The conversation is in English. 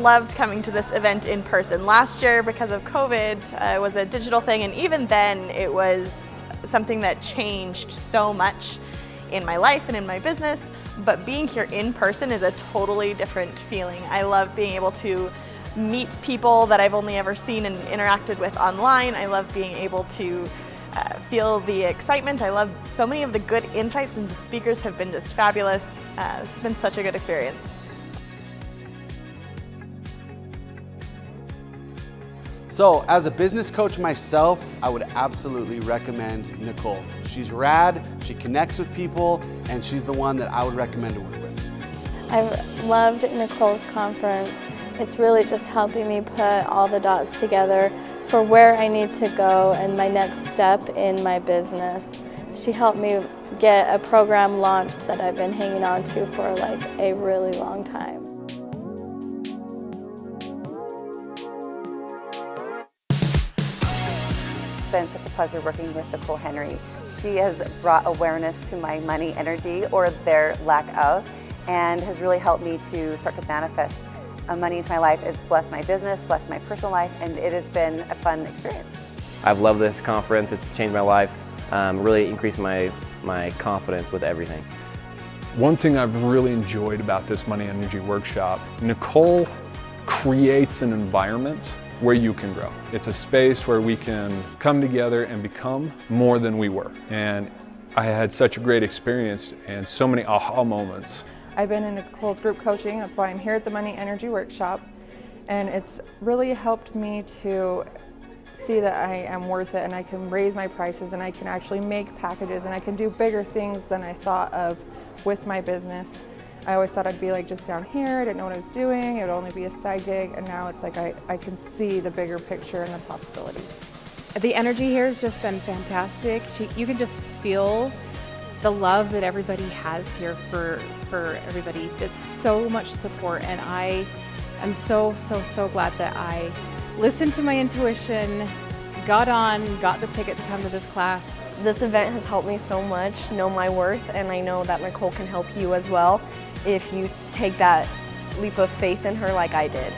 loved coming to this event in person. Last year, because of COVID, it was a digital thing, and even then it was something that changed so much in my life and in my business, but being here in person is a totally different feeling. I love being able to meet people that I've only ever seen and interacted with online. I love being able to feel the excitement. I love so many of the good insights, and the speakers have been just fabulous. It's been such a good experience. So, as a business coach myself, I would absolutely recommend Nicole. She's rad, she connects with people, and she's the one that I would recommend to work with. I've loved Nicole's conference. It's really just helping me put all the dots together for where I need to go and my next step in my business. She helped me get a program launched that I've been hanging on to for like a really long time. It's been such a pleasure working with Nicole Henry. She has brought awareness to my money energy, or their lack of, and has really helped me to start to manifest money into my life. It's blessed my business, blessed my personal life, and it has been a fun experience. I've loved this conference. It's changed my life, really increased my confidence with everything. One thing I've really enjoyed about this Money Energy Workshop, Nicole creates an environment where you can grow. It's a space where we can come together and become more than we were. And I had such a great experience and so many aha moments. I've been in Nicole's group coaching, that's why I'm here at the Money Energy Workshop, and it's really helped me to see that I am worth it, and I can raise my prices, and I can actually make packages, and I can do bigger things than I thought of with my business. I always thought I'd be like just down here, I didn't know what I was doing, it would only be a side gig, and now it's like I can see the bigger picture and the possibilities. The energy here has just been fantastic. You can just feel the love that everybody has here for everybody. It's so much support, and I am so glad that I listened to my intuition, got the ticket to come to this class. This event has helped me so much know my worth, and I know that Nicole can help you as well if you take that leap of faith in her like I did.